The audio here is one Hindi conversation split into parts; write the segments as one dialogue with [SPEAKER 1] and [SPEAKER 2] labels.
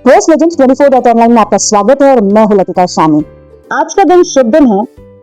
[SPEAKER 1] प्रेस लेजेंड्स 24.online में आपका स्वागत है और मैं हूं लतिका शामी। आज का दिन शुभ दिन है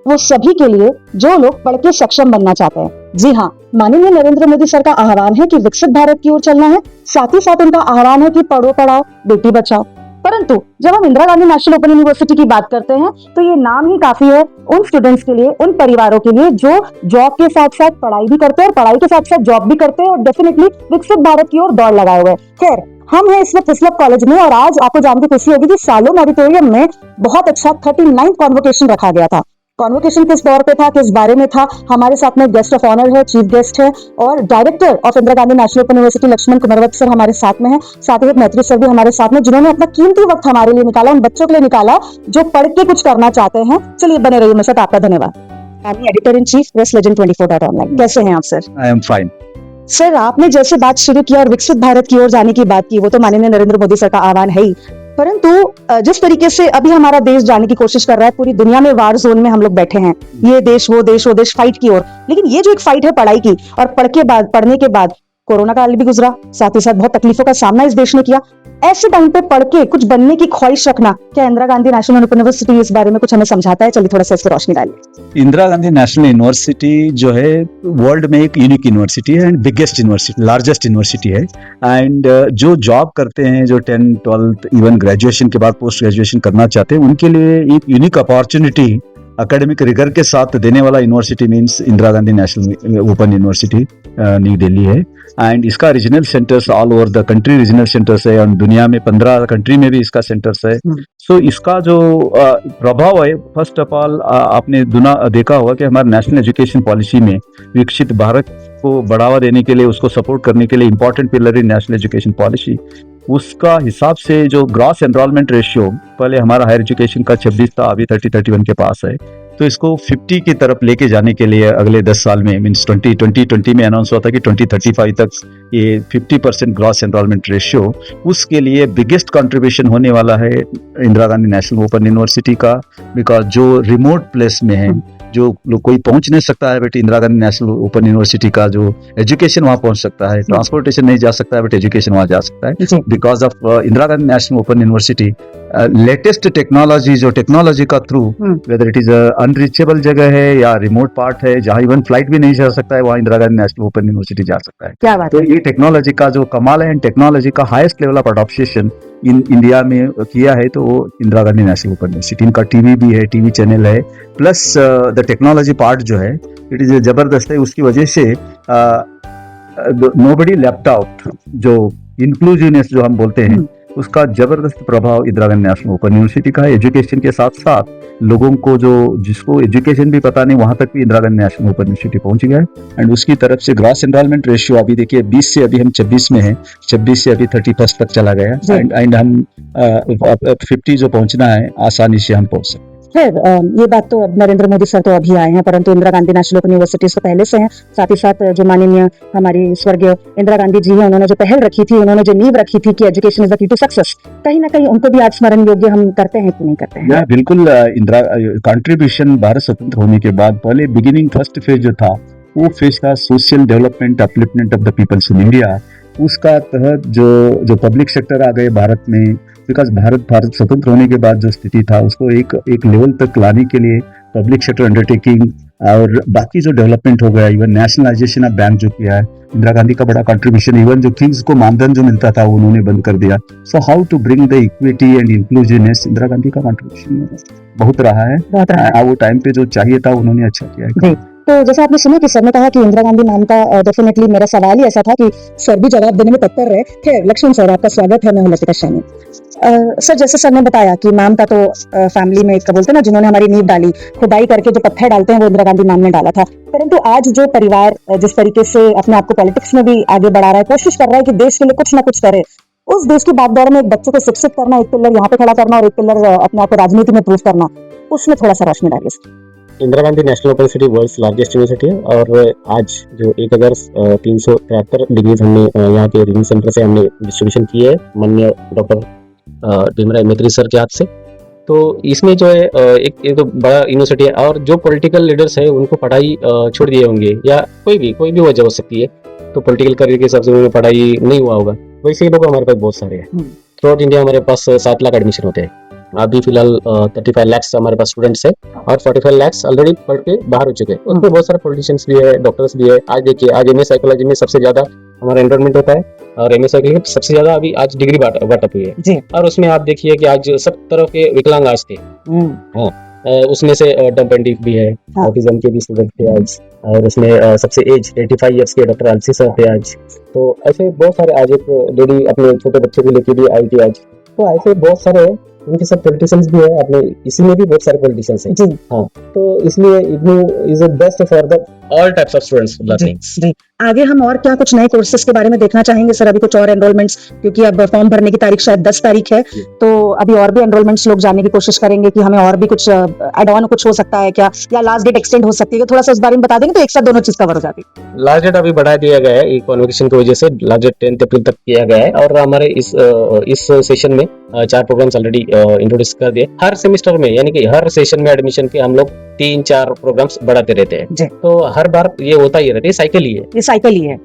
[SPEAKER 1] वो सभी के लिए जो लोग पढ़ के सक्षम बनना चाहते हैं। जी हाँ, माननीय नरेंद्र मोदी सर का आह्वान है कि विकसित भारत की ओर चलना है। साथ ही साथ उनका आह्वान है कि पढ़ो पढ़ाओ बेटी बचाओ। परंतु जब हम Indira Gandhi national open university की बात करते हैं तो ये नाम ही काफी है उन स्टूडेंट्स के लिए, उन परिवारों के लिए जो जॉब के साथ साथ पढ़ाई भी करते हैं और पढ़ाई के साथ साथ जॉब भी करते हैं और डेफिनेटली विकसित भारत की ओर दौड़ लगाए हुए हैं। खैर, हम हैं इस वक्त हिस्लप कॉलेज में और आज आपको जान के खुशी होगी कि सालों ऑडिटोरियम में बहुत अच्छा 39 कॉन्वोकेशन रखा गया था। कॉन्वोकेशन किस दौर पे था, किस बारे में था, हमारे साथ में गेस्ट ऑफ ऑनर है, चीफ गेस्ट है और director of Indira Gandhi national open university Lakshman Kumarwat sir हमारे साथ में है। साथ ही मैत्री सर भी हमारे साथ में, जिन्होंने अपना कीमती वक्त हमारे लिए निकाला, उन बच्चों के लिए निकाला जो पढ़ के कुछ करना चाहते हैं। चलिए बने रहिए मेरे साथ। आपका धन्यवाद। Editor in chief press legend 24.online। कैसे हैं आप sir?
[SPEAKER 2] I am fine.
[SPEAKER 1] Sir, आपने जैसे बात शुरू किया और विकसित भारत की ओर जाने की बात की, वो तो माननीय नरेंद्र मोदी सर का आह्वान है ही, परंतु जिस तरीके से अभी हमारा देश जाने की कोशिश कर रहा है, पूरी दुनिया में वार जोन में हम लोग बैठे हैं, ये देश वो देश फाइट की ओर, लेकिन ये जो एक फाइट है पढ़ाई की, और पढ़ने के बाद कोरोना काल भी गुजरा, साथ ही साथ बहुत तकलीफों का सामना इस देश ने किया। ऐसे टाइम पे पढ़ के कुछ बनने की ख्वाहिश रखना, क्या Indira Gandhi national open university इस बारे में कुछ हमें समझाता है? चलिए थोड़ा सा इस पर रोशनी डालिए।
[SPEAKER 2] इंदिरा गांधी नेशनल यूनिवर्सिटी जो है वर्ल्ड में एक यूनिक यूनिवर्सिटी है and biggest university, largest university है। एंड जो जॉब करते हैं, जो 10th 12th इवन ग्रेजुएशन के बाद पोस्ट ग्रेजुएशन करना चाहते हैं, उनके लिए एक यूनिक अपॉर्चुनिटी एकेडमिक रिगर के साथ देने वाला university means Indira Gandhi national open university new Delhi है। एंड इसका regional centres all over the country regional centres है और दुनिया में 15 कंट्री में भी इसका सेंटर्स है। सो इसका जो प्रभाव है, फर्स्ट ऑफ ऑल आपने देखा होगा कि हमारे नेशनल एजुकेशन पॉलिसी में विकसित भारत को बढ़ावा देने के लिए, उसको सपोर्ट करने के लिए important pillar in national education policy, उसका हिसाब से जो ग्रॉस एनरोलमेंट रेशियो पहले हमारा हायर एजुकेशन का 26 था, अभी 30-31 के पास है। तो इसको 50 की तरफ लेके जाने के लिए अगले 10 साल में मीन्स 2020 में अनाउंस हुआ था कि 2035 तक ये 50% ग्रॉस एनरोलमेंट रेशियो, उसके लिए बिगेस्ट कंट्रीब्यूशन होने वाला है Indira Gandhi national open university का। बिकॉज जो रिमोट प्लेस में है, जो लोग कोई पहुंच नहीं सकता है, but Indira Gandhi national open university का जो एजुकेशन वहां पहुंच सकता है, ट्रांसपोर्टेशन नहीं जा सकता है बट एजुकेशन वहां जा सकता है because of Indira Gandhi national open university. Latest technology, जो टेक्नोलॉजी का through whether it is unreachable जगह है या रिमोट पार्ट है जहां इवन फ्लाइट भी नहीं जा सकता है, वहां Indira Gandhi national open university जा सकता है।
[SPEAKER 1] क्या बात
[SPEAKER 2] तो ये टेक्नोलॉजी का जो कमाल है, टेक्नोलॉजी का highest level of adoption in India में किया है, तो वो Indira Gandhi national open university. इनका टीवी भी है, टीवी चैनल है, प्लस द टेक्नोलॉजी पार्ट जो है इट इज जबरदस्त है। उसकी वजह से नोबडी लेफ्ट आउट, जो इंक्लूसिवनेस जो हम बोलते हैं, उसका जबरदस्त प्रभाव Indira Gandhi national open university का है। एजुकेशन के साथ साथ लोगों को जिसको एजुकेशन भी पता नहीं, वहां तक भी Indira Gandhi national open university पहुंच गया है। एंड उसकी तरफ से ग्रॉस एनरोलमेंट रेशियो अभी देखिए 20 से अभी हम 26 में है, 26 से अभी 31 तक चला गया। एंड हम 50 जो पहुंचना है आसानी से हम पहुंच सकते हैं।
[SPEAKER 1] खैर, ये बात तो अब नरेंद्र मोदी सर तो अभी आए हैं, परंतु Indira Gandhi national open university से पहले से हैं। साथ ही साथ जो माननीय हमारी स्वर्गीय इंदिरा गांधी जी हैं, उन्होंने जो पहल रखी थी, उन्होंने जो नींव रखी थी कि education is the key to success, कहीं ना कहीं उनको भी आज स्मरण योग्य हम करते हैं कि नहीं करते हैं?
[SPEAKER 2] बिल्कुल। इंदिरा कंट्रीब्यूशन भारत स्वतंत्र होने के बाद पहले बिगिनिंग फर्स्ट फेज जो था, वो फेज था social development, upliftment of the peoples in India. उसका तहत जो पब्लिक सेक्टर आ गए भारत में, बिकॉज भारत स्वतंत्र होने के बाद जो स्थिति था उसको एक लेवल तक लाने के लिए पब्लिक सेक्टर अंडरटेकिंग और बाकी जो डेवलपमेंट हो गया, इवन नेशनलाइजेशन ऑफ बैंक जो किया है, इंदिरा गांधी का बड़ा कंट्रीब्यूशन। इवन जो किंग्स को मानधन जो मिलता था उन्होंने बंद कर दिया। So how to bring the equity and inclusiveness, Indira Gandhi का कंट्रीब्यूशन बहुत रहा है। वो टाइम पे जो चाहिए था उन्होंने अच्छा किया है।
[SPEAKER 1] तो जैसा आपने सुना कि सर ने कहा कि इंदिरा गांधी नाम का, डेफिनेटली मेरा सवाल ही ऐसा था कि सर भी जवाब देने में तत्पर रहे। खैर, लक्ष्मण सर आपका स्वागत है, मैं हूं लतिका शामी। सर, जैसे सर ने बताया कि नाम का तो फैमिली में एक बोलते ना, जिन्होंने हमारी नींव डाली, खुदाई करके जो पत्थर डालते हैं वो इंदिरा गांधी नाम ने डाला था। परंतु आज जो परिवार जिस तरीके से अपने आप को पॉलिटिक्स में भी आगे बढ़ा रहा है, कोशिश कर रहा है कि देश के लिए कुछ ना कुछ करे, उस देश की बागडोर में एक बच्चों को शिक्षित करना, एक पिलर यहाँ पे खड़ा करना और एक पिलर अपने आप को राजनीति में प्रूव करना, उसमें थोड़ा सा रोशनी डालिए।
[SPEAKER 3] Indira Gandhi national open University world's largest university है और आज जो 1373 डिग्रीज हमने यहाँ के रीडिंग सेंटर से हमने डिस्ट्रीब्यूशन की है माननीय डॉक्टर भीमराव अम्बेडकर सर के हाथ से। तो इसमें जो है एक तो बड़ा यूनिवर्सिटी है और जो पॉलिटिकल लीडर्स है उनको पढ़ाई छोड़ दिए होंगे या कोई भी वजह हो सकती है, तो पॉलिटिकल करियर के हिसाब से उन्होंने पढ़ाई नहीं हुआ होगा, वैसे ही लोग हमारे पास बहुत सारे हैं। थ्रू आउट इंडिया हमारे पास 7 लाख एडमिशन होते हैं। अभी फिलहाल 35 लाख हमारे पास स्टूडेंट्स है और 45 लाख ऑलरेडी पढ़ के बाहर हो चुके हैं। उसमें बहुत सारे पॉलिटिशियंस भी है, डॉक्टर्स भी है। आज देखिए, आज एमए साइकोलॉजी में सबसे ज्यादा हमारा एनरोलमेंट होता है और एमए साइकोलॉजी में सबसे ज्यादा अभी आज डिग्री बांट हुई है
[SPEAKER 1] जी।
[SPEAKER 3] और उसमें आप देखिए कि आज सब तरह के विकलांग आज थे। हाँ, उसमें से डम्प एंड डीफ भी है,
[SPEAKER 1] हाँ।
[SPEAKER 3] ऑटिज्म के भी स्टूडेंट थे आज, और उसमें सबसे एज 85 इयर्स के डॉक्टर अलसी सर थे आज। तो ऐसे बहुत सारे, आज एक लेडी अपने छोटे बच्चे को लेके भी आई थी आज। तो ऐसे बहुत सारे उनके सब पॉलिटिशियंस भी है, अपने इसी में भी बहुत सारे पॉलिटिशियंस हैं।
[SPEAKER 1] जी।
[SPEAKER 3] हाँ, तो इसलिए IGNOU is the best for the all types of students learnings.
[SPEAKER 1] जी। आगे हम और क्या कुछ नए कोर्सेज के बारे में देखना चाहेंगे सर? अभी कुछ और एनरोलमेंट्स, क्योंकि अब फॉर्म भरने की तारीख शायद 10 तारीख है, तो अभी और भी एनरोलमेंट्स लोग जानने की कोशिश करेंगे कि हमें और भी कुछ एड ऑन कुछ हो सकता है क्या, या लास्ट डेट एक्सटेंड हो सकती है? थोड़ा सा उस बारे में बता देंगे तो एक साथ दोनों चीज कवर हो जाती है।
[SPEAKER 3] लास्ट डेट अभी बढ़ा दिया गया है कॉन्वोकेशन की वजह से, लास्ट डेट 10 अप्रैल तक किया गया है। और हमारे इस सेशन में 4 प्रोग्राम्स ऑलरेडी इंट्रोड्यूस कर दिए। हर सेमेस्टर में, यानी कि हर सेशन में एडमिशन के हम लोग 3-4 प्रोग्राम्स बढ़ाते रहते हैं। तो हर बार ये होता ही रहता है, साइकिल ही है।
[SPEAKER 1] ये साइकिल ही है।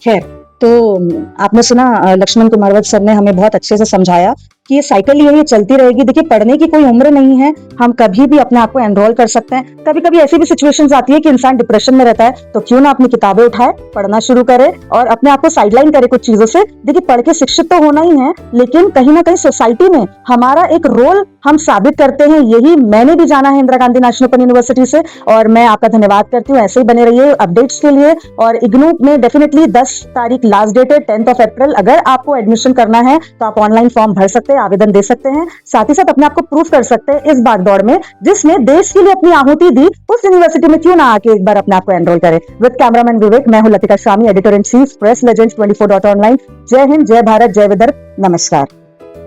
[SPEAKER 1] खैर, तो आपने सुना लक्ष्मण कुमारवत सर ने हमें बहुत अच्छे से समझाया कि ये साइकिल ही है, ये चलती रहेगी। देखिए, पढ़ने की कोई उम्र नहीं है, हम कभी भी अपने आप को एनरोल कर सकते हैं। कभी कभी ऐसी भी सिचुएशंस आती है कि इंसान डिप्रेशन में रहता है, तो क्यों ना अपनी किताबें उठाए, पढ़ना शुरू करे और अपने आप को साइडलाइन करे कुछ चीजों से। देखिए, पढ़ के शिक्षित तो होना ही है, लेकिन कहीं ना कहीं सोसाइटी में हमारा एक रोल हम साबित करते हैं। यही मैंने भी जाना है Indira Gandhi national open university से, और मैं आपका धन्यवाद करती हूँ। ऐसे ही बने रहिए अपडेट्स के लिए। और इग्नू में डेफिनेटली 10 तारीख लास्ट डेट है, 10 अप्रैल। अगर आपको एडमिशन करना है तो आप ऑनलाइन फॉर्म भर सकते हैं, आवेदन दे सकते हैं, साथ ही साथ अपने आप को प्रूफ कर सकते हैं इस भागदौड़ में जिसने देश के लिए अपनी आहुति दी। उस यूनिवर्सिटी में क्यों ना आके एक बार अपने आप को एनरोल करें। विद कैमरामैन विवेक, मैं हूं Latika Shami, editor in chief, press legend 24.online। जय हिंद, जय भारत, जय विदर्भ, नमस्कार।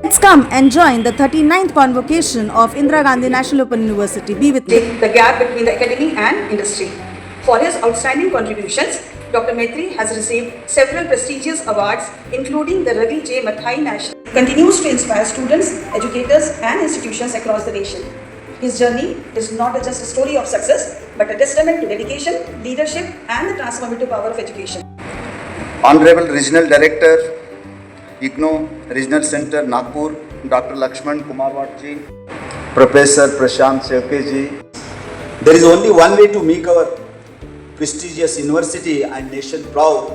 [SPEAKER 4] Let's come and join the 39th convocation of Indira Gandhi National Open University. Be with me.
[SPEAKER 5] The gap between the academy and industry. For his outstanding contributions, Dr. Maitri has received several prestigious awards, including the Ravi J. Mathai National. Continues to inspire students, educators, and institutions across the nation. His journey is not just a story of success, but a testament to dedication, leadership, and the transformative power of education.
[SPEAKER 6] Honorable Regional Director, IGNOU Regional Center, Nagpur, Dr. Lakshman Kumarwat ji, Professor Prashant Shevke ji. There is only one way to make our prestigious university and nation proud,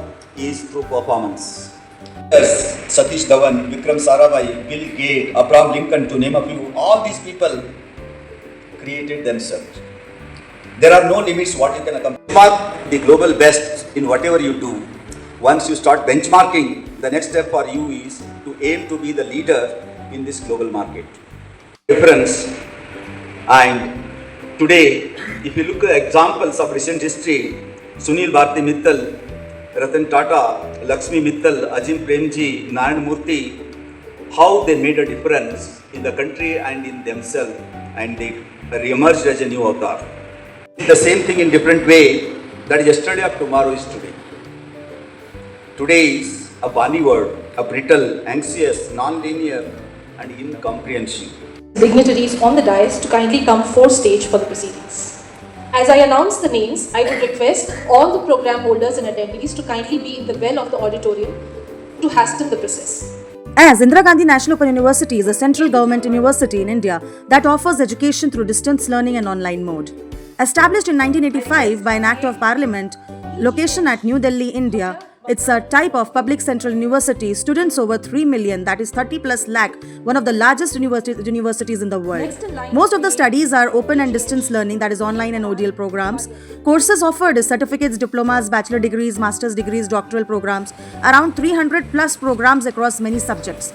[SPEAKER 6] is through performance. Satish Dhawan, Vikram Sarabhai, Bill Gates, Abraham Lincoln, to name a few, all these people created themselves. There are no limits what you can accomplish. Benchmark the global best in whatever you do. Once you start benchmarking, the next step for you is to aim to be the leader in this global market. Difference. And today, if you look at examples of recent history, Sunil Bharti Mittal, Ratan Tata, Lakshmi Mittal, Ajim Premji, Narayan Murthy, how they made a difference in the country and in themselves, and they re-emerged as a new avatar. The same thing in different way, that yesterday of tomorrow is today. Today is a Bani word, a brittle, anxious, non-linear, and incomprehension.
[SPEAKER 7] Dignitaries on the dais to kindly come forward stage for the proceedings. As I announce the names, I would request all the program holders and attendees to kindly be in the well of the auditorium to hasten the process.
[SPEAKER 4] As Indira Gandhi National Open University is a central government university in India that offers education through distance learning and online mode. Established in 1985 by an Act of Parliament, location at New Delhi, India, it's a type of public central university, students over 3 million, that is 30 plus lakh, one of the largest universities in the world. Most of the studies are open and distance learning, that is online and ODL programs. Courses offered is certificates, diplomas, bachelor degrees, master's degrees, doctoral programs, around 300 plus programs across many subjects.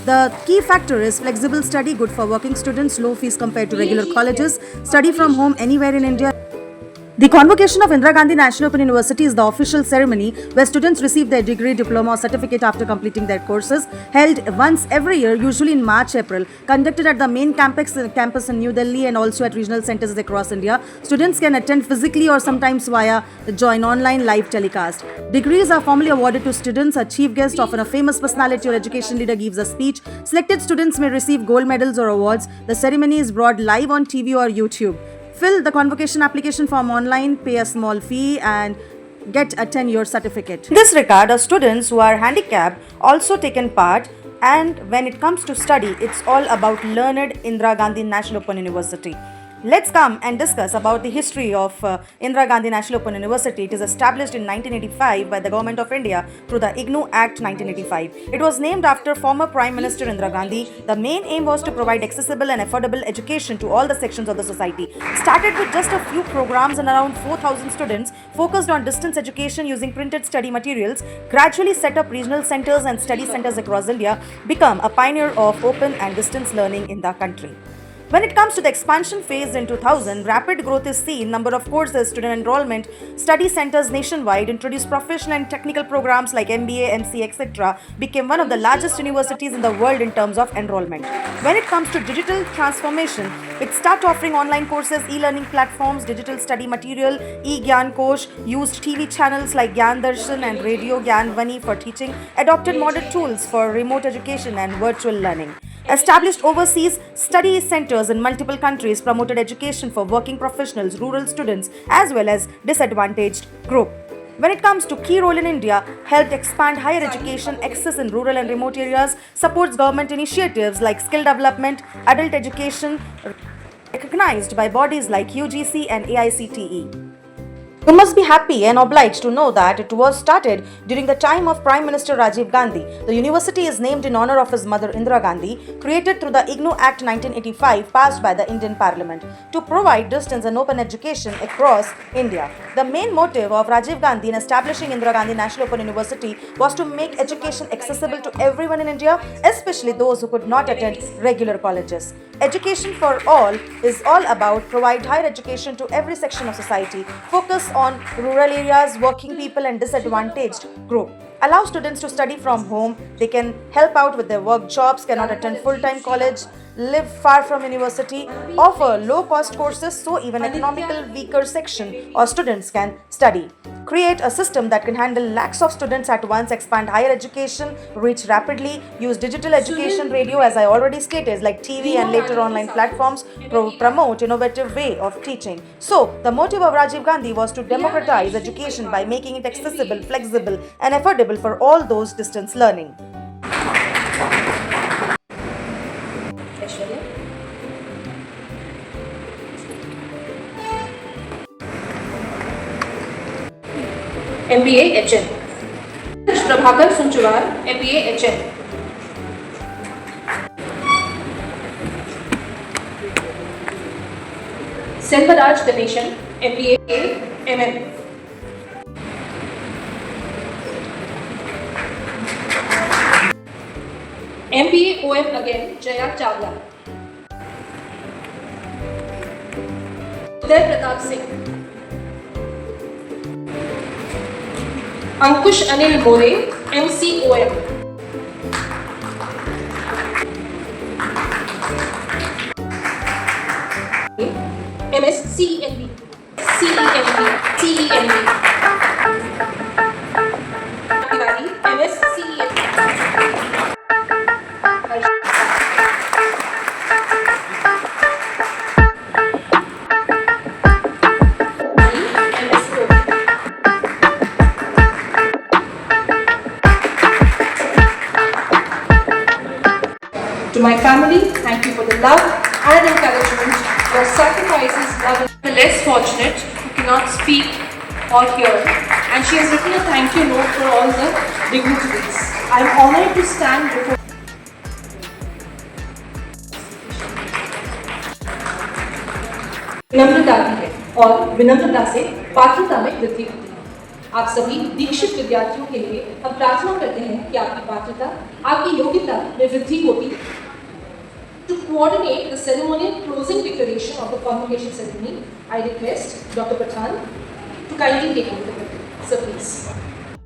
[SPEAKER 4] The key factor is flexible study, good for working students, low fees compared to regular colleges, study from home anywhere in India. The convocation of Indira Gandhi National Open University is the official ceremony where students receive their degree, diploma or certificate after completing their courses, held once every year, usually in March-April, conducted at the main campus in New Delhi and also at regional centers across India. Students can attend physically or sometimes via join online live telecast. Degrees are formally awarded to students. A chief guest, often a famous personality or education leader, gives a speech. Selected students may receive gold medals or awards. The ceremony is brought live on TV or YouTube. Fill the convocation application form online, pay a small fee and get a 10-year certificate. In this regard, our students who are handicapped also taken part And when it comes to study, it's all about learned Indira Gandhi National Open University. Let's come and discuss about the history of Indira Gandhi National Open University. It is established in 1985 by the Government of India through the IGNOU Act 1985. It was named after former Prime Minister Indira Gandhi. The main aim was to provide accessible and affordable education to all the sections of the society. Started with just a few programs and around 4,000 students, focused on distance education using printed study materials, gradually set up regional centers and study centers across India, become a pioneer of open and distance learning in the country. When it comes to the expansion phase in 2000, rapid growth is seen. Number of courses, student enrollment, study centers nationwide, introduced professional and technical programs like MBA, MCA, etc. became one of the largest universities in the world in terms of enrollment. When it comes to digital transformation, it started offering online courses, e-learning platforms, digital study material, e-Gyan Kosh, used TV channels like Gyan Darshan and Radio Gyan Vani for teaching, adopted modern tools for remote education and virtual learning. Established overseas study centers in multiple countries, promoted education for working professionals, rural students, as well as disadvantaged group. When it comes to key role in India, helped expand higher education access in rural and remote areas, supports government initiatives like skill development, adult education, recognized by bodies like UGC and AICTE. You must be happy and obliged to know that it was started during the time of Prime Minister Rajiv Gandhi. The university is named in honor of his mother Indira Gandhi, created through the IGNOU Act 1985 passed by the Indian Parliament to provide distance and open education across India. The main motive of Rajiv Gandhi in establishing Indira Gandhi National Open University was to make education accessible to everyone in India, especially those who could not attend regular colleges. Education for all is all about provide higher education to every section of society, focus on rural areas, working people and disadvantaged group. Allow students to study from home, they can help out with their work jobs, cannot attend full-time college, live far from university, offer low-cost courses so even economical weaker section or students can study. Create a system that can handle lakhs of students at once, expand higher education, reach rapidly, use digital education radio as I already stated like TV and later online platforms, promote innovative way of teaching. So, the motive of Rajiv Gandhi was to democratize education by making it accessible, flexible and affordable for all those distance learning.
[SPEAKER 7] MBA HN. Prabhakar Sunchwar, MBA HN. Selvaraj Ganeshan, MBA MM. MBA OM again, Jaya Chawla. Uday Pratap Singh. Ankush Anil More, MCOM. MSCENB, CENB. Tiwari, MSCENB. To my family, thank you for the love and encouragement, your sacrifices, love, and the less fortunate who cannot speak or hear. And she has written a thank you note for all the dignitaries. I am honored to stand before विनम्रता भी है और विनम्रता से पात्रता में वृद्धि होती है। आप सभी दीक्षित विद्यार्थियों के लिए हम प्रार्थना करते हैं कि आपकी पात्रता, आपकी योग्यता में वृद्धि होती है। To coordinate the ceremonial closing declaration of the convocation ceremony, I request Dr. Pathan to kindly take over the podium. Sir, please.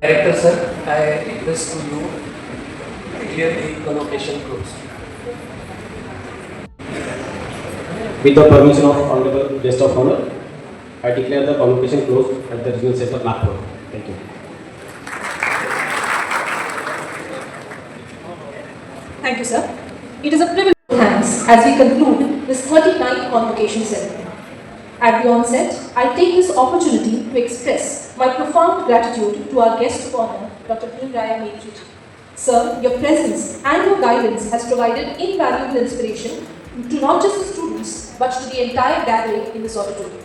[SPEAKER 8] Director sir, I request to you to declare the convocation closed.
[SPEAKER 3] With the permission of Honorable Guest of Honor, I declare the convocation closed at the Regional Center, Nagpur. Thank you.
[SPEAKER 7] Thank you, sir. It is a privilege to hands as we conclude this 39th convocation ceremony. At the onset, I take this opportunity to express my profound gratitude to our guest of honor, Dr. Bhimraya Maitriji. Sir, your presence and your guidance has provided invaluable inspiration to not just the students but to the entire gathering in this auditorium.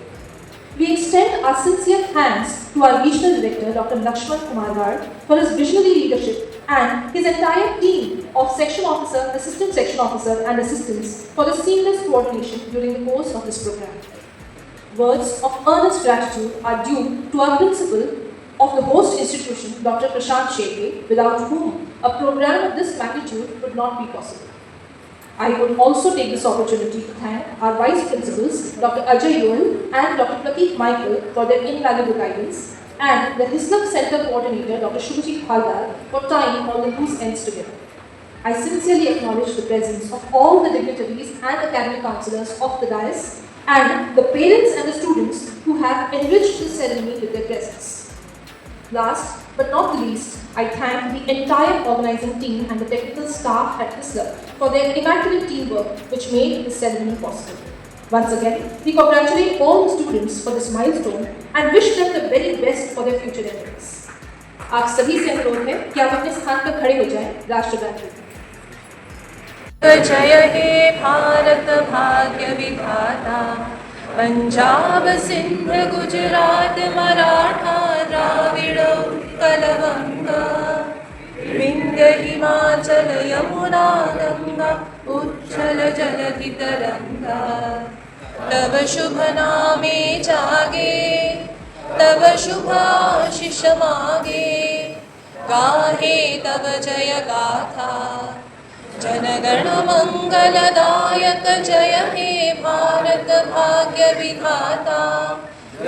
[SPEAKER 7] We extend our sincere thanks to our Regional Director, Dr. Lakshman Kumar Varg, for his visionary leadership and his entire team of Section Officer, Assistant Section Officer and Assistants for the seamless coordination during the course of this program. Words of earnest gratitude are due to our principal of the host institution, Dr. Prashant Shekhe, without whom a program of this magnitude would not be possible. I would also take this opportunity to thank our Vice Principals, Dr. Ajay Yoel and Dr. Prateek Michael for their invaluable guidance, and the Hislop Center Coordinator, Dr. Shubhajit Haldar, for tying all the loose ends together. I sincerely acknowledge the presence of all the dignitaries and academic councillors of the dais, and the parents and the students who have enriched this ceremony with their presence. Last but not the least, I thank the entire organizing team and the technical staff at Hislop for their immaculate teamwork which made this ceremony possible. Once again, we congratulate all the students for this milestone and wish them the very best for their future endeavors. आप सभी से अनुरोध है कि आप अपने स्थान पर खड़े हो जाएं राष्ट्रगान के लिए।
[SPEAKER 9] जय हे भारत भाग्य विधाता, पंजाब सिंध गुजरात मराठा द्राविड़ उत्कल गंगा, विंध्य हिमाचल यमुना गंगा, उच्छल जलधि तरंगा। तब शुभ नामे जागे, तब शुभ आशीष मागे, गाहे तब जय गाथा, जनगण मंगलदायक। जय हे भारत भाग्य विधाता,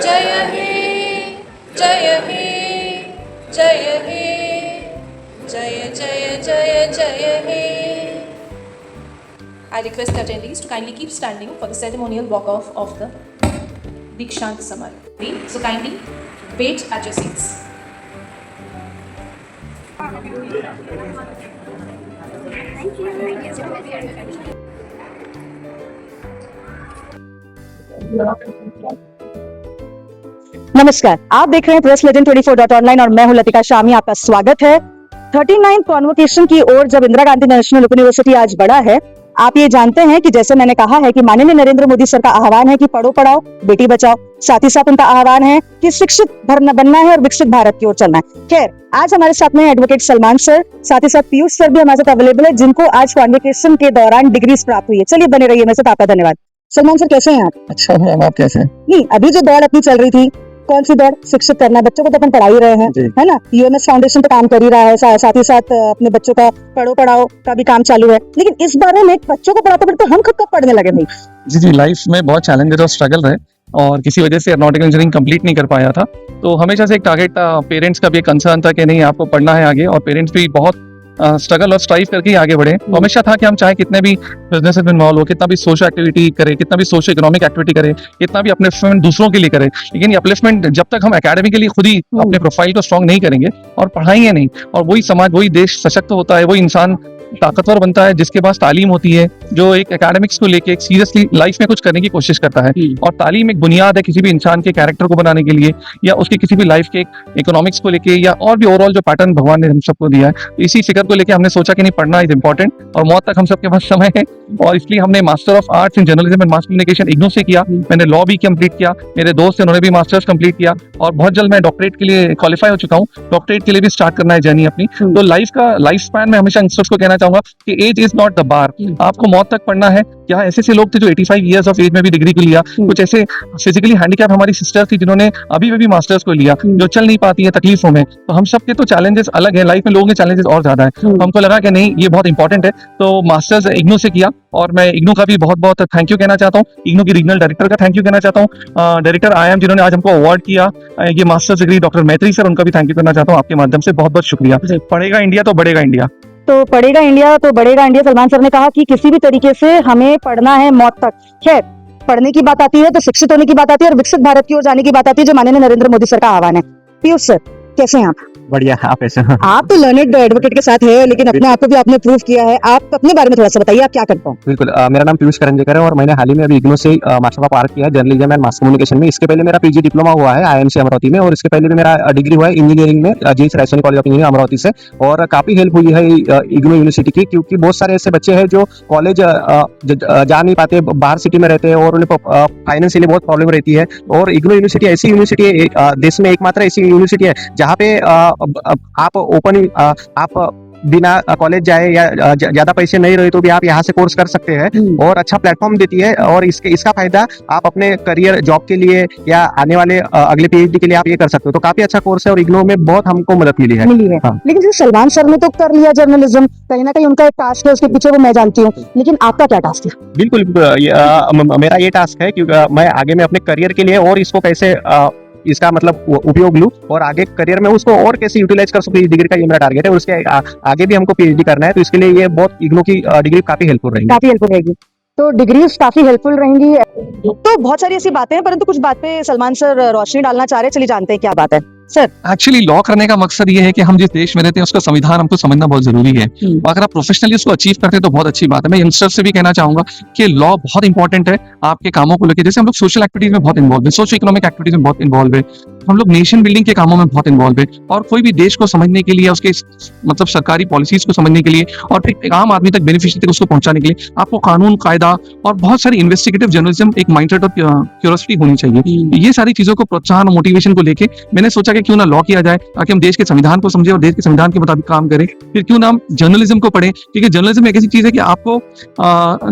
[SPEAKER 9] जय हे जय हे जय हे जय जय जय जय हे। I request the attendees to kindly keep standing for the ceremonial walk-off of the Dikshant Samar. So kindly wait at your seats.
[SPEAKER 1] नमस्कार, आप देख रहे हैं प्रेस लेजेंड 24.online और मैं हूं लतिका शामी। आपका स्वागत है। 39 कॉन्वोकेशन की ओर जब Indira Gandhi national open university आज बढ़ा है, आप ये जानते हैं कि जैसे मैंने कहा है कि माननीय नरेंद्र मोदी सर का आह्वान है कि पढ़ो पढ़ाओ बेटी बचाओ, साथ ही साथ उनका आह्वान है कि शिक्षित बनना है और विकसित भारत की ओर चलना है। खैर, आज हमारे साथ में एडवोकेट सलमान सर, साथ ही साथ पीयूष सर भी हमारे साथ अवेलेबल है, जिनको आज कॉन्वोकेशन के दौरान डिग्रीज प्राप्त हुई है। चलिए बने रहिए मेरे साथ। आपका धन्यवाद। सलमान सर, कैसे हैं आप?
[SPEAKER 10] अच्छा हूँ, आप कैसे हैं?
[SPEAKER 1] नहीं, अभी जो दौड़ अपनी चल रही थी, कौन सी दौड़? शिक्षित करना। बच्चों को तो अपन पढ़ा ही रहे हैं, है ना। यूएमएस फाउंडेशन तो काम कर ही रहा है, साथ ही साथ अपने बच्चों का पढ़ो पढ़ाओ का भी काम चालू है। लेकिन इस बारे में बच्चों को पढ़ाते पढ़ते हम कब पढ़ने लगे भाई?
[SPEAKER 10] जी, लाइफ में बहुत चैलेंजेस और स्ट्रगल रहे और किसी वजह से एरोनॉटिकल इंजीनियरिंग कंप्लीट नहीं कर पाया था। तो हमेशा से एक टारगेट था, पेरेंट्स का भी एक कंसर्न था कि नहीं आपको पढ़ना है आगे, और पेरेंट्स भी बहुत स्ट्रगल और स्ट्राइव करके आगे बढ़े। तो हमेशा था कि हम चाहे कितने भी बिजनेस में इन्वॉल्व हो, कितना भी सोशल एक्टिविटी करें, कितना भी सोशो इकोनॉमिक एक्टिविटी करें, कितना भी अपलिफ्टमेंट दूसरों के लिए करें, लेकिन ये अपलिफ्टमेंट जब तक हम एकेडमिकली खुद ही अपने प्रोफाइल को स्ट्रॉन्ग नहीं करेंगे और पढ़ाएंगे नहीं, और वही समाज, वही देश सशक्त होता है, वही इंसान ताकतवर बनता है जिसके पास तालीम होती है, जो एक एकेडमिक्स को लेके एक सीरियसली लाइफ में कुछ करने की कोशिश करता है। और तालीम एक बुनियाद है किसी भी इंसान के कैरेक्टर को बनाने के लिए, या उसके किसी भी लाइफ के इकोनॉमिक्स को लेके, या और भी ओवरऑल जो पैटर्न भगवान ने हम सबको दिया है। इसी फिक्र को लेके हमने सोचा कि नहीं, पढ़ना इज इंपॉर्टेंट और मौत तक हम सबके पास समय है, और इसलिए हमने master of arts in journalism and mass communication IGNOU से किया। मैंने लॉ भी कंप्लीट किया, मेरे दोस्त उन्होंने भी मास्टर्स कंप्लीट किया, और बहुत जल्द मैं डॉक्टरेट के लिए क्वालिफाई हो चुका हूँ। डॉक्टरेट के लिए भी स्टार्ट करना है जर्नी अपनी। तो लाइफ स्पैन में हमेशा यंगस्टर्स को कहना चाहूंगा कि age is not the bar, आपको मौत तक पढ़ना है। यहाँ ऐसे लोग थे जो 85 इयर्स ऑफ एज में भी डिग्री को लिया, कुछ ऐसे फिजिकली हैंडीकैप हमारी सिस्टर थी जिन्होंने अभी भी मास्टर्स को लिया, जो चल नहीं पाती है तकलीफों में। तो हम सबके तो चैलेंजेस अलग है, लाइफ में लोगों के चैलेंजेस और ज्यादा है। हमको लगा कि नहीं, ये बहुत इंपॉर्टेंट है, तो मास्टर्स इग्नू से किया। और मैं इग्नू का भी बहुत बहुत थैंक यू कहना चाहता हूँ, इग्नू की रीजनल डायरेक्टर का थैंक यू कहना चाहता हूँ, डायरेक्टर IIM जिन्होंने आज हमको अवार्ड किया ये मास्टर्स डिग्री, डॉक्टर मैत्री सर, उनका भी थैंक यू करना चाहता हूँ आपके माध्यम से। बहुत बहुत शुक्रिया। पढ़ेगा इंडिया तो बढ़ेगा इंडिया।
[SPEAKER 1] तो पढ़ेगा इंडिया तो बढ़ेगा इंडिया। सलमान सर ने कहा कि किसी भी तरीके से हमें पढ़ना है मौत तक। खैर, पढ़ने की बात आती है तो शिक्षित होने की बात आती है और विकसित भारत की ओर जाने की बात आती है, जो माननीय नरेंद्र मोदी सर का आह्वान है। पीयूष सर, कैसे हैं आप?
[SPEAKER 3] बढ़िया आप ऐसे
[SPEAKER 1] आप तो लर्नेड एडवोकेट के साथ है, लेकिन अपने आप को भी आपने प्रूव किया है। आप अपने बारे में थोड़ा सा बताइए, आप क्या करते हैं?
[SPEAKER 3] बिल्कुल मेरा नाम पीयूष करंजेकर है और मैंने हाल ही में अभी इग्नू से मास्टर ऑफ आर्ट किया है जर्नलिज्म एंड मास कम्युनिकेशन में। इसके पहले मेरा पीजी डिप्लोमा हुआ है आईएमसी अमरावती में और इसके पहले भी मेरा डिग्री हुआ है इंजीनियरिंग में JEE Raisoni college of engineering Amravati से। और काफी हेल्प हुई है इग्नू यूनिवर्सिटी की, क्योंकि बहुत सारे ऐसे बच्चे हैं जो कॉलेज जा नहीं पाते, बाहर सिटी में रहते हैं और उन्हें फाइनेंशियली बहुत प्रॉब्लम रहती है। और इग्नू यूनिवर्सिटी ऐसी यूनिवर्सिटी है, देश में एकमात्र ऐसी यूनिवर्सिटी है जहाँ पे आप ओपन आप बिना कॉलेज जाए या ज्यादा पैसे नहीं रहे तो भी आप यहाँ से कोर्स कर सकते हैं और अच्छा प्लेटफॉर्म देती है। और इसका फायदा आप अपने करियर जॉब के लिए या आने वाले अगले पीएचडी के लिए आप ये कर सकते हो। तो काफी अच्छा कोर्स है और इग्नू में बहुत हमको मदद मिली है। हाँ।
[SPEAKER 1] लेकिन जैसे सलमान सर ने तो कर लिया जर्नलिज्म, कहीं ना कहीं उनका एक टास्क है, उसके पीछे वो मैं जानती हूँ, लेकिन आपका क्या टास्क है?
[SPEAKER 3] बिल्कुल मेरा ये टास्क है क्योंकि मैं आगे में अपने करियर के लिए और इसको कैसे इसका मतलब उपयोग लूं और आगे करियर में उसको और कैसे यूटिलाइज कर सकूं, इस डिग्री का ये मेरा टारगेट है। और उसके आगे भी हमको पीएचडी करना है, तो इसके लिए ये बहुत इग्नू की डिग्री काफी हेल्पफुल रहेगी।
[SPEAKER 1] तो डिग्रीज काफी हेल्पफुल रहेंगी। तो बहुत सारी ऐसी बातें हैं, परंतु कुछ बात पे सलमान सर रोशनी डालना चाह रहे हैं, चलिए जानते हैं क्या बात है सर।
[SPEAKER 10] एक्चुअली लॉ करने का मकसद ये है कि हम जिस देश में रहते हैं उसका संविधान हमको समझना बहुत जरूरी है। अगर आप प्रोफेशनली उसको अचीव करते हैं तो बहुत अच्छी बात है। मैं यंगस्टर से भी कहना चाहूंगा कि लॉ बहुत इंपॉर्टेंट है आपके कामों को लेकर। जैसे हम लोग सोशल एक्टिविटीज में बहुत इन्वॉल्व है, सोशो इकोनॉमिक एक्टिविटीज में बहुत इन्वॉल्व है, हम लोग नेशन बिल्डिंग के कामों में बहुत इन्वॉल्व है। और कोई भी देश को समझने के लिए, उसके मतलब सरकारी पॉलिसीज को समझने के लिए और फिर एक आम आदमी तक बेनिफिशियरी तक उसको पहुंचाने के लिए आपको कानून, कायदा और बहुत सारी इन्वेस्टिगेटिव जर्नलिज्म, एक माइंडसेट और क्यूरियोसिटी होनी चाहिए। ये सारी चीजों को प्रोत्साहन और मोटिवेशन को लेके मैंने सोचा कि क्यों ना लॉ किया जाए ताकि हम देश के संविधान को समझे और देश के संविधान के मुताबिक काम करें। फिर क्यों ना हम जर्नलिज्म को पढ़ें, क्योंकि जर्नलिज्म एक ऐसी चीज है कि आपको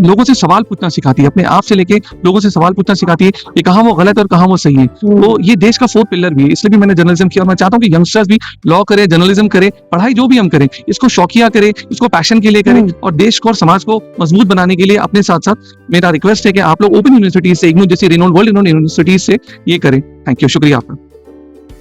[SPEAKER 10] लोगों से सवाल पूछना सिखाती है, अपने आप से लेके लोगों से सवाल पूछना सिखाती है कि कहाँ वो गलत है और कहाँ वो सही है। तो ये देश का फोर्थ पिलर भी है, इसलिए भी मैंने जर्नलिज्म किया। और मैं चाहता हूँ कि यंगस्टर्स भी लॉ करें, जर्नलिज्म करें, पढ़ाई जो भी हम करें इसको शौकिया करें, इसको पैशन के लिए करें और देश को और समाज को मजबूत बनाने के लिए अपने साथ साथ मेरा रिक्वेस्ट है कि आप लोग ओपन यूनिवर्सिटीज से, इग्नू जैसी रिनोन वर्ल्ड रिनोन यूनिवर्सिटीज से ये करें। थैंक यू, शुक्रिया आपका।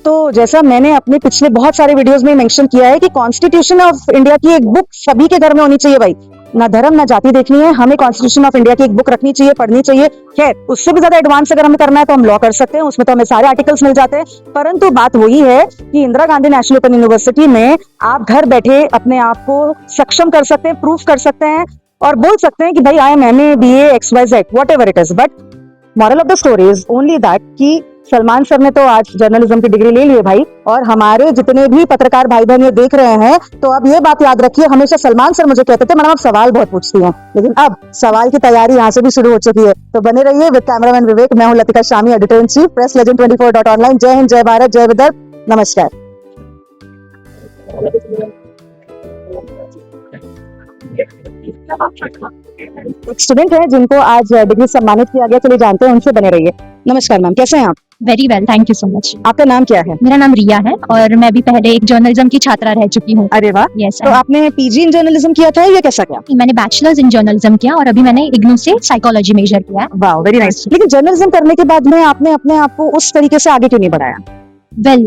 [SPEAKER 1] तो जैसा मैंने अपने पिछले बहुत सारे वीडियोस में मेंशन किया है कि कॉन्स्टिट्यूशन ऑफ इंडिया की एक बुक सभी के घर में होनी चाहिए भाई। ना धर्म ना जाति देखनी है, हमें कॉन्स्टिट्यूशन ऑफ इंडिया की एक बुक रखनी चाहिए, पढ़नी चाहिए। खैर उससे भी ज्यादा एडवांस अगर हमें करना है तो हम लॉ कर सकते हैं, उसमें तो हमें सारे आर्टिकल्स मिल जाते हैं। परंतु बात वही है कि Indira Gandhi national open university में आप घर बैठे अपने आप को सक्षम कर सकते हैं, प्रूफ कर सकते हैं और बोल सकते हैं कि भाई I am MA BA XYZ whatever it is. But moral of the story is only that कि सलमान सर ने तो आज जर्नलिज्म की डिग्री ले ली है भाई, और हमारे जितने भी पत्रकार भाई बहन ये देख रहे हैं तो अब ये बात याद रखिए, हमेशा सलमान सर मुझे कहते थे मैडम आप सवाल बहुत पूछती हैं, लेकिन अब सवाल की तैयारी यहाँ से भी शुरू हो चुकी है। तो बने रहिए विद कैमरामैन विवेक। मैं हूँ Latika Shami, editor in chief, press legend 24.online। जय हिंद, जय भारत, जय विदर्भ, नमस्कार। एक स्टूडेंट है जिनको आज डिग्री सम्मानित किया गया, चलिए जानते हैं उनसे, बने रहिए। नमस्कार मैम, कैसे हैं आप?
[SPEAKER 11] Very well, thank you so much.
[SPEAKER 1] आपका नाम क्या है?
[SPEAKER 11] मेरा नाम रिया है और मैं भी पहले एक जर्नलिज्म की छात्रा रह चुकी हूँ।
[SPEAKER 1] अरे वाह,
[SPEAKER 11] यस।
[SPEAKER 1] तो आपने पीजी इन जर्नलिज्म किया था या कैसा क्या?
[SPEAKER 11] मैंने बैचलर्स इन जर्नलिज्म किया और अभी मैंने इग्नू से साइकोलॉजी मेजर किया है।
[SPEAKER 1] वाह, वेरी नाइस। लेकिन जर्नलिज्म करने के बाद में आपने अपने आप को उस तरीके से आगे क्यों नहीं बढ़ाया?
[SPEAKER 11] वेल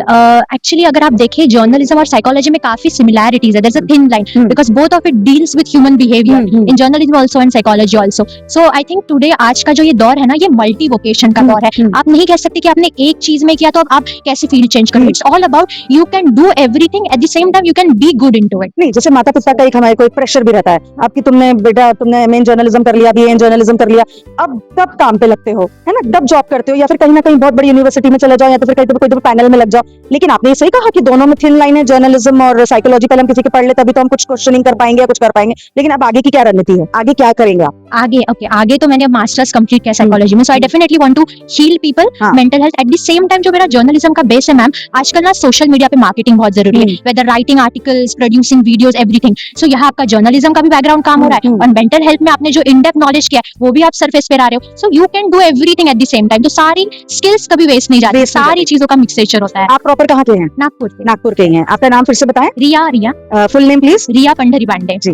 [SPEAKER 11] एक्चुअली अगर आप देखें जर्नलिज्म और साइकोलॉजी में काफी सिमिलैरिटीज है, there is a thin line because both of it deals with human behaviour in journalism also and psychology also. So I think today आज का जो ये दौर है ना, ये मल्टी वोकेशन का दौर है। आप नहीं कह सकते कि आपने एक चीज में किया तो आप कैसे फील्ड चेंज करो। It's all about you can do everything at the same time, you can be good into it.
[SPEAKER 1] नहीं, जैसे माता पिता का एक हमारे को एक प्रेशर भी रहता है आपकी, तुमने बेटा तुमने MA इन जर्नलिज्म कर लिया, BA इन जर्नलिज्म कर लिया, अब कब काम पे लगते हो, है ना, कब जॉब करते हो, या फिर कहीं ना कहीं बहुत बड़ी यूनिवर्सिटी में चले जाओ, या तो फिर कहीं कोई पैनल में लग जाओ। लेकिन आपने सही कहा कि दोनों में थिन लाइन है, जर्नलिज्म और साइकोलॉजी। पहले हम किसी के पढ़ ले तभी तो हम कुछ क्वेश्चनिंग कर पाएंगे या कुछ कर पाएंगे, लेकिन अब आगे की क्या रणनीति है, आगे क्या करेंगे आप?
[SPEAKER 11] आगे तो मैंने मास्टर्स कंप्लीट किया साइकोलॉजी में, so I definitely want to heal people, mental health. At the same time जो मेरा जर्नलिज्म का बेस है मैम, आजकल ना सोशल मीडिया पे मार्केटिंग बहुत जरूरी है, whether writing articles, producing videos, everything. So यहाँ आपका जर्नलिज्म का भी बैकग्राउंड काम हो रहा है और मेंटल हेल्थ में आपने जो इन डेप्थ नॉलेज किया है वो भी आप सरफेस पे आ रहे हो। So you can do everything at the same time. तो सारी स्किल्स कभी वेस्ट नहीं जाती, सारी चीजों का मिक्सचर होता है।
[SPEAKER 1] आप प्रॉपर कहाँ के हैं? नागपुर के ही हैं। आपका नाम फिर से बताएं।
[SPEAKER 11] रिया
[SPEAKER 1] फुल नेम प्लीज।
[SPEAKER 11] रिया पंडरी पांडे
[SPEAKER 1] जी।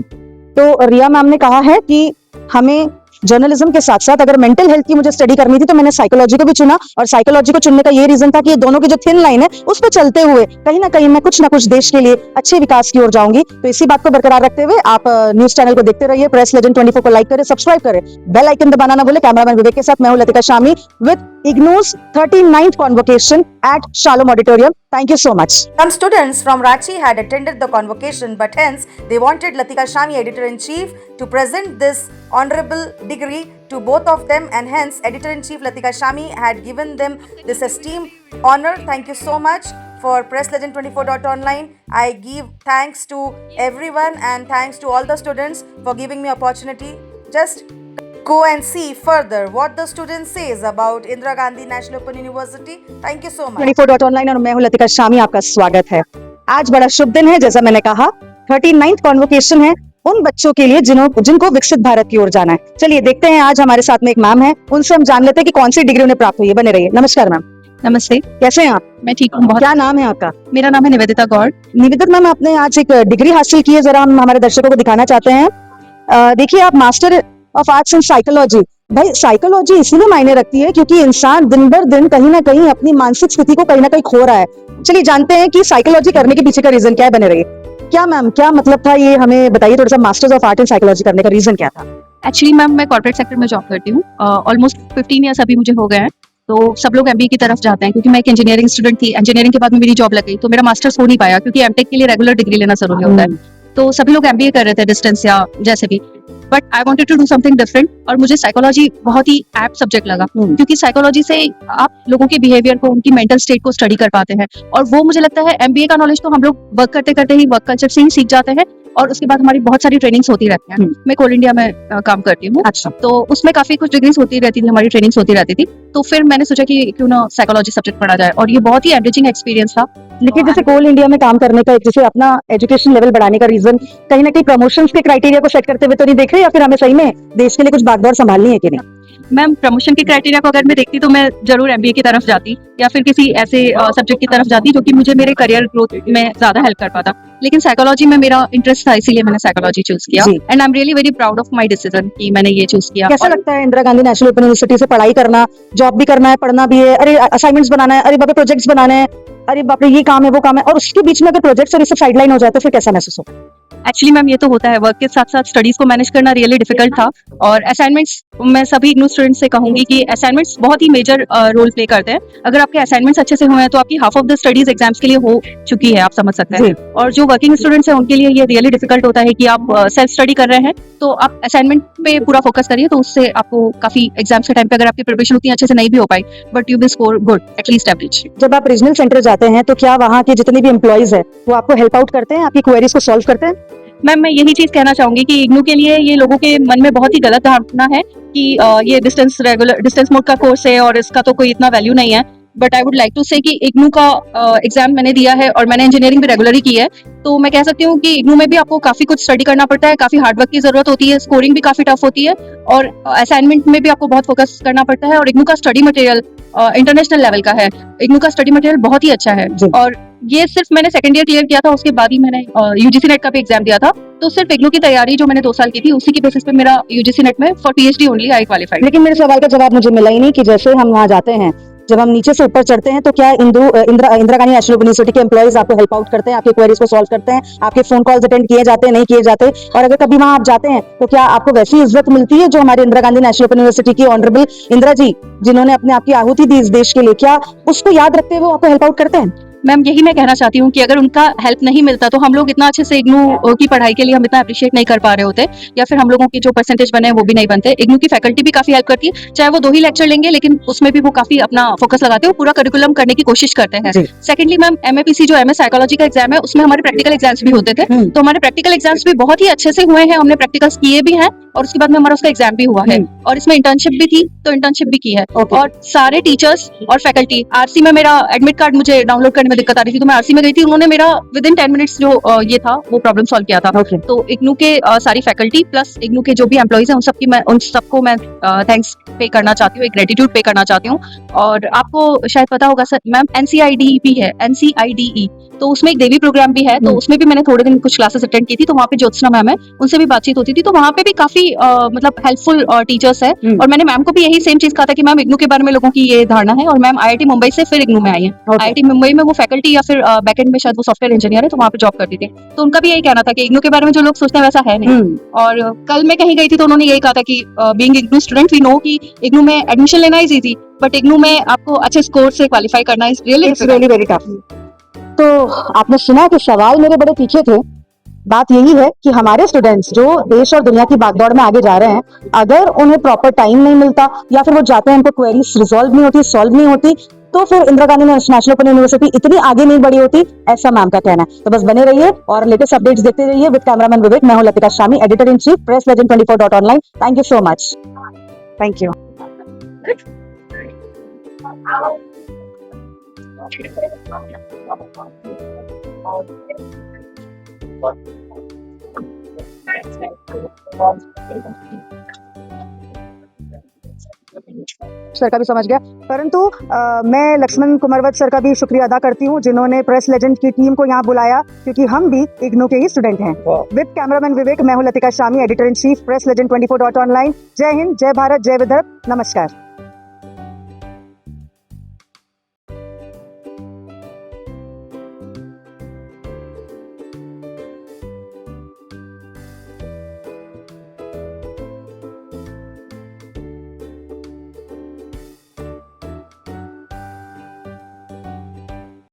[SPEAKER 1] तो रिया मैम ने कहा है कि हमें जर्नलिज्म के साथ साथ अगर मेंटल हेल्थ की मुझे स्टडी करनी थी तो मैंने साइकोलॉजी को भी चुना, और साइकोलॉजी को चुनने का ये रीजन था कि ये दोनों की जो थिन लाइन है उस पर चलते हुए कहीं ना कहीं मैं कुछ ना कुछ देश के लिए अच्छे विकास की ओर जाऊंगी। तो इसी बात को बरकरार रखते हुए आप न्यूज चैनल को देखते रहिए, प्रेस लेजेंड 24 को लाइक करें, सब्सक्राइब करें, बेल आइकन दबाना ना भूले। कैमरामैन विवेक के साथ मैं हूं Latika Shami with IGNOU's 39th convocation at Shalom Auditorium. Thank you so much.
[SPEAKER 4] Some students from Ranchi had attended the convocation, but hence they wanted Latika Shami, Editor-in-Chief, to present this honorable degree to both of them, and hence Editor-in-Chief Latika Shami had given them this esteemed honor. Thank you so much. For Press Legend 24.online, I give thanks to everyone and thanks to all the students for giving me opportunity. Just go and see further what the student says about Indira Gandhi National Open University. Thank you so much.
[SPEAKER 1] 24.online और मैं हूँ लतिका शामी, आपका स्वागत है। आज बड़ा शुभ दिन है, जैसा मैंने कहा 39th कॉन्वोकेशन है उन बच्चों के लिए जिनको विकसित भारत की ओर जाना है। चलिए देखते हैं, आज हमारे साथ में एक मैम है, उनसे हम जान लेते हैं कि कौन सी डिग्री उन्हें प्राप्त हुई है। बने रहिए। नमस्कार मैम।
[SPEAKER 11] नमस्ते,
[SPEAKER 1] कैसे हैं आप?
[SPEAKER 11] मैं ठीक हूँ बहुत।
[SPEAKER 1] क्या नाम है आपका?
[SPEAKER 11] मेरा नाम है निवेदिता गौड़।
[SPEAKER 1] निवेदिता मैम, आपने आज एक डिग्री हासिल की है, जरा हम हमारे दर्शकों को दिखाना चाहते हैं। देखिए, आप master of arts in psychology. भाई, साइकोलॉजी इसलिए मायने रखती है क्योंकि इंसान दिन भर दिन कहीं ना कहीं अपनी मानसिक स्थिति को कहीं ना कहीं खो रहा है। चलिए जानते हैं कि साइकोलॉजी करने के पीछे का रीजन क्या है। बने रहिए। क्या मैम, क्या मतलब था ये, हमें बताइए थोड़ा सा। Masters of art in psychology करने का रीजन क्या था?
[SPEAKER 11] एक्चुअली मैम, मैं कॉर्पोरेट सेक्टर में जॉब करती हूँ। ऑलमोस्ट 15 ईयर्स अभी मुझे हो गए हैं। तो सब लोग एमबीए की तरफ जाते हैं क्योंकि मैं एक इंजीनियरिंग स्टूडेंट थी। इंजीनियरिंग के बाद में मेरी जॉब लग गई, तो मेरा मास्टर्स हो नहीं पाया क्योंकि एमटेक के लिए रेगुलर डिग्री लेना जरूरी होता है। तो सभी लोग एमबीए कर रहे थे डिस्टेंस या जैसे भी, but I wanted to do something different. और मुझे साइकोलॉजी बहुत ही एप्ट सब्जेक्ट लगा क्योंकि साइकोलॉजी से आप लोगों के बिहेवियर को, उनकी मेंटल स्टेट को स्टडी कर पाते हैं। और वो मुझे लगता है एमबीए का नॉलेज तो हम लोग वर्क करते करते ही, वर्क कल्चर से ही सीख जाते हैं, और उसके बाद हमारी बहुत सारी ट्रेनिंग्स होती रहती हैं। मैं कोल इंडिया में काम करती हूँ।
[SPEAKER 1] अच्छा।
[SPEAKER 11] तो उसमें काफी कुछ डिग्रीज होती रहती थी, हमारी ट्रेनिंग्स होती रहती थी। तो फिर मैंने सोचा कि क्यों ना साइकोलॉजी सब्जेक्ट पढ़ा जाए, और ये बहुत ही एनरिचिंग एक्सपीरियंस था।
[SPEAKER 1] लेकिन जैसे कोल इंडिया में काम करने का, जैसे अपना एजुकेशन लेवल बढ़ाने का रीजन कहीं ना कहीं प्रमोशंस के क्राइटेरिया को सेट करते हुए तो नहीं देख रहे, या फिर हमें सही में देश के लिए कुछ बागडोर संभालनी है कि नहीं?
[SPEAKER 11] मैम, प्रमोशन के क्राइटेरिया को अगर मैं देखती तो मैं जरूर एमबीए की तरफ जाती या फिर किसी ऐसे सब्जेक्ट की तरफ जाती जो कि मुझे मेरे करियर ग्रोथ में ज्यादा हेल्प कर पाता। लेकिन साइकोलॉजी में मेरा इंटरेस्ट था, इसीलिए मैंने साइकोलॉजी चूज किया। And I am really very proud of my decision कि मैंने ये चूज किया।
[SPEAKER 1] कैसा लगता है Indira Gandhi national open university से पढ़ाई करना? जॉब भी करना है, पढ़ना भी है, अरे असाइनमेंट्स बनाना है, अरे बाबा प्रोजेक्ट्स बनाने हैं, अरे बाप रे ये काम है वो काम है, और उसके बीच में अगर प्रोजेक्ट्स और ये सब साइडलाइन हो जाए तो फिर कैसा महसूस होगा?
[SPEAKER 11] एक्चुअली मैम, ये तो होता है, वर्क के साथ साथ स्टडीज को मैनेज करना रियली डिफिकल्ट था। और असाइनमेंट्स, मैं सभी इग्नू स्टूडेंट्स से कहूंगी कि असाइनमेंट्स बहुत ही मेजर रोल प्ले करते हैं। अगर आपके असाइनमेंट्स अच्छे से हुए हैं तो आपकी half of the studies exams के लिए हो चुकी है, आप समझ सकते हैं। और जो वर्किंग स्टूडेंट्स हैं उनके लिए ये रियली डिफिकल्ट होता है कि आप सेल्फ स्टडी कर रहे हैं, तो आप असाइनमेंट पे पूरा फोकस करिए, तो उससे आपको काफी एग्जाम्स के टाइम पे अगर आपकी प्रिपरेशन उतनी अच्छे से नहीं भी हो पाई, but you will score good, at least average.
[SPEAKER 1] जब आप रीजनल सेंटर जाते हैं तो क्या वहाँ के जितने भी एम्प्लॉइज है वो आपको हेल्प आउट करते हैं, आपकी क्वेरीज को सॉल्व करते हैं?
[SPEAKER 11] मैम, मैं यही चीज कहना चाहूंगी कि इग्नू के लिए ये लोगों के मन में बहुत ही गलत धारणा है कि ये डिस्टेंस मोड का कोर्स है और इसका तो कोई इतना वैल्यू नहीं है। But I would like to say कि इग्नू का एग्जाम मैंने दिया है और मैंने इंजीनियरिंग भी रेगुलरली की है, तो मैं कह सकती हूँ कि इग्नू में भी आपको काफी कुछ स्टडी करना पड़ता है, काफी हार्डवर्क की जरूरत होती है, स्कोरिंग भी काफी टफ होती है, और असाइनमेंट में भी आपको बहुत फोकस करना पड़ता है। और इग्नू का स्टडी मटेरियल इंटरनेशनल लेवल का है। इग्नू का स्टडी मटेरियल बहुत ही अच्छा है। और ये सिर्फ मैंने सेकंड ईयर क्लियर किया था, उसके बाद ही मैंने यूजीसी नेट का भी एग्जाम दिया था। तो सिर्फ इग्नू की तैयारी जो मैंने 2 साल की थी, उसी की बेसिस पे मेरा यूजीसी नेट में for PhD only I qualified.
[SPEAKER 1] लेकिन मेरे सवाल का जवाब मुझे मिला ही नहीं कि जैसे हम वहाँ जाते हैं, जब हम नीचे से ऊपर चढ़ते हैं तो क्या इंदिरा गांधी नेशनल यूनिवर्सिटी के एम्प्लॉइज आपको हेल्प आउट करते हैं, आपकी क्वेरीज को सॉल्व करते हैं, आपके फोन कॉल्स अटेंड किए जाते हैं, नहीं किए जाते? और अगर कभी वहां आप जाते हैं तो क्या आपको वैसी इज्जत मिलती है जो हमारे Indira Gandhi national open university की ऑनरेबल इंदिरा जी, जिन्होंने अपने आप की आहुति दी इस देश के लिए, क्या उसको याद रखते हुए आपको हेल्प आउट करते हैं?
[SPEAKER 11] मैम, यही मैं कहना चाहती हूँ कि अगर उनका हेल्प नहीं मिलता तो हम लोग इतना अच्छे से इग्नू की पढ़ाई के लिए हम इतना अप्रिशिएट नहीं कर पा रहे होते, या फिर हम लोगों की जो परसेंटेज बने वो भी नहीं बनते। इग्नू की फैकल्टी भी काफी हेल्प करती है, चाहे वो 2 ही लेक्चर लेंगे लेकिन उसमें भी वो काफी अपना फोकस लगाते हैं, पूरा करिकुलम करने की कोशिश करते हैं। सेकेंडली मैम, एमएपीसी जो एमए साइकोलॉजी का एग्जाम है, उसमें हमारे प्रैक्टिकल एग्जाम्स भी होते थे, तो हमारे प्रैक्टिकल एग्जाम्स भी बहुत ही अच्छे से हुए हैं, हमने प्रैक्टिकल्स किए भी हैं, और उसके बाद में हमारा उसका एग्जाम भी हुआ है। और इसमें इंटर्नशिप भी थी, तो इंटर्नशिप भी की है। और सारे टीचर्स और फैकल्टी, आरसी में मेरा एडमिट कार्ड मुझे डाउनलोड करने में दिक्कत आ रही थी, तो मैं आरसी में गई थी, उन्होंने मेरा विद इन 10 मिनट्स जो ये था वो प्रॉब्लम सॉल्व किया था। तो इग्नू के सारी फैकल्टी प्लस इग्नू के जो भी एम्प्लॉइज हैं उन सबको मैं थैंक्स पे करना चाहती हूँ, एक ग्रेटिट्यूड पे करना चाहती हूँ। और आपको शायद पता होगा सर मैम, एनसीआईडी भी है, एनसीआईडीई, तो उसमें एक देवी प्रोग्राम भी है, तो उसमें भी मैंने थोड़े दिन कुछ क्लासेस अटेंड की थी, तो वहाँ पे ज्योत्सना मैम है, उनसे भी बातचीत होती थी, तो वहाँ पे भी काफी मतलब हेल्पफुल टीचर्स है। और मैंने मैम को भी यही सेम चीज कहा था कि मैम इग्नू के बारे में लोगों की ये धारणा है, और मैम आईआईटी मुंबई से फिर इग्नू में आई है। आईआईटी मुंबई में वो फैकल्टी या फिर बैकएंड में शायद वो सॉफ्टवेयर इंजीनियर है तो वहाँ पे जॉब करती थी। तो उनका भी यही कहना था कि इग्नू के बारे में जो लोग सोचते हैं वैसा है नहीं। और कल मैं कहीं गई थी तो उन्होंने यही कहा था कि being IGNOU student we know कि इग्नू में एडमिशन लेना इज इजी, बट इग्नू में आपको अच्छे स्कोर से क्वालिफाई करना इज रियली
[SPEAKER 1] वेरी टफ। तो आपने सुना कि सवाल मेरे बड़े तीखे थे। बात यही है कि हमारे स्टूडेंट्स जो देश और दुनिया की भागदौड़ में आगे जा रहे हैं, अगर उन्हें प्रॉपर टाइम नहीं मिलता या फिर वो जाते हैं उनको क्वेरीज रिजॉल्व नहीं होती, सॉल्व नहीं होती, तो फिर Indira Gandhi national open university इतनी आगे नहीं बढ़ी होती, ऐसा मैम का कहना है। तो बस बने रहिए और लेटेस्ट अपडेट्स देखते रहिए विद कैमरामैन विवेक। मैं हूं Latika Shami, editor in chief, press legend 24.online। Thank you so much. Thank you. Sir का भी समझ गया, परंतु मैं लक्ष्मण कुमारवत सर का भी शुक्रिया अदा करती हूँ जिन्होंने प्रेस लेजेंड की टीम को यहाँ बुलाया, क्योंकि हम भी इग्नू के ही स्टूडेंट हैं। विद कैमरामैन विवेक, मैं हूँ Latika Shami, editor in chief, press legend 24.online। जय हिंद, जय भारत, जय विदर्भ, नमस्कार।